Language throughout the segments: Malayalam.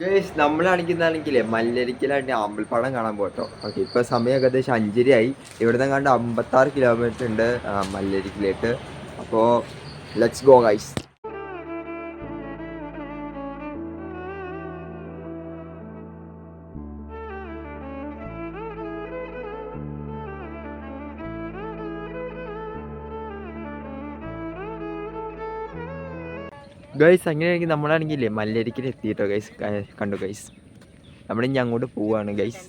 ഗൈസ് നമ്മളാണെങ്കിലേ മല്ലരിക്കലായിട്ട് അമ്പൽപ്പാടം കാണാൻ പോട്ടോ. ഓക്കെ, ഇപ്പൊ സമയം ഏകദേശം 5:30 ഇവിടെ നിന്ന് കണ്ട് 56 കിലോമീറ്റർ ഉണ്ട് മല്ലരിക്കലായിട്ട്. അപ്പോ ലെറ്റ്സ് ഗോ ഗൈസ്. ഗൈസ് അങ്ങനെയാണെങ്കിൽ നമ്മളാണെങ്കിലേ മല്ലരിക്കൽ എത്തിയിട്ടോ ഗൈസ്. കണ്ടു ഗൈസ്, നമ്മളിനി അങ്ങോട്ട് പോവാണ് ഗൈസ്.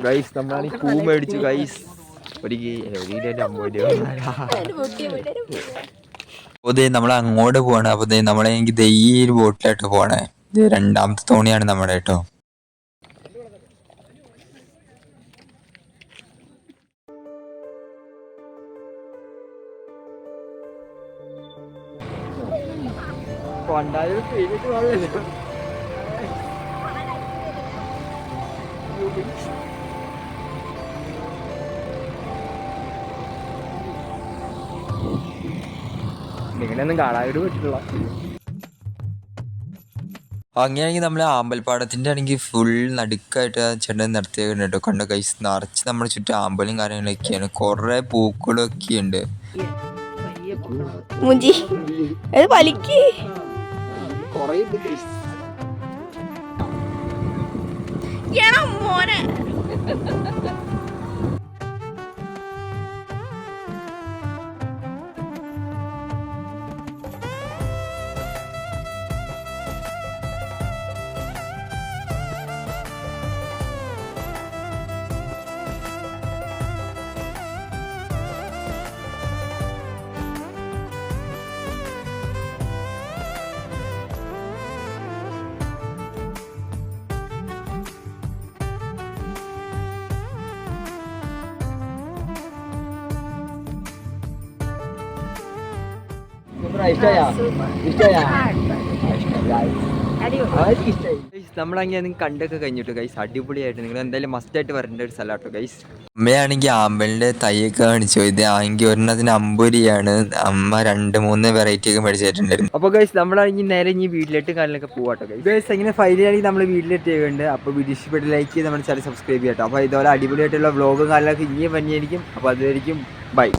ഗൈസ് നമ്മളാണെങ്കിൽ പൂ മേടിച്ചു ഗൈസ്. ഒരു കിലോ 50 രൂപ. അപ്പോൾ നമ്മൾ അങ്ങോട്ട് പോവാണ്. അപ്പോൾ നമ്മളെങ്കിൽ ഈ ഒരു ബോട്ടിലായിട്ട് പോണേ. ഇത് രണ്ടാമത്തെ തോണിയാണ് നമ്മുടെ കേട്ടോ. നിങ്ങളൊന്നും കാണാനായിട്ട് പറ്റില്ല. അങ്ങനെയാണെങ്കിൽ നമ്മൾ ആമ്പൽപ്പാടത്തിൻ്റെ ആണെങ്കിൽ ഫുൾ നടുക്കായിട്ട് ചേട്ടൻ നിർത്തിയേക്കുന്നുണ്ട് കേട്ടോ. കണ്ടോ ഗൈസ്, നിറച്ച് നമ്മുടെ ചുറ്റും ആമ്പലും കാര്യങ്ങളൊക്കെയാണ്. കുറേ പൂക്കളൊക്കെ ഉണ്ട്. നമ്മളങ്ങനെ കണ്ടൊക്കെ കഴിഞ്ഞിട്ട് ഗൈസ്, അടിപൊളിയായിട്ട് നിങ്ങൾ എന്തായാലും മസ്റ്റായിട്ട് വരേണ്ട ഒരു സ്ഥലം കേട്ടോ ഗൈസ്. അമ്മയാണെങ്കിൽ ആമ്പലിൻ്റെ തൈയൊക്കെ കാണിച്ചു. ഇത് ആണെങ്കിൽ ഒരെണ്ണത്തിന് 50 രൂപയാണ്. അമ്മ 2-3 വെറൈറ്റി ഒക്കെ മേടിച്ചിട്ടുണ്ടായിരുന്നു. അപ്പോൾ ഗൈസ് നമ്മളാണെങ്കിൽ നേരെ ഇനി വീട്ടിലേക്ക് കാലിലൊക്കെ പോവാട്ടോ ഗൈസ്. ഗൈസ് എങ്ങനെ ഫൈനലാണെങ്കിൽ നമ്മൾ വീട്ടിലെത്തിയുണ്ട്. അപ്പോൾ വീഡിയോ ഇഷ്ടപ്പെട്ട് ലൈക്ക് ചെയ്ത് നമ്മുടെ ചാനൽ സബ്സ്ക്രൈബ് ചെയ്യാട്ടോ. അപ്പോൾ ഇതുപോലെ അടിപൊളിയായിട്ടുള്ള വ്ളോഗും കാലിലൊക്കെ ഇനിയും വന്നിരിക്കും. അപ്പോൾ അതുവരെയും ബൈ.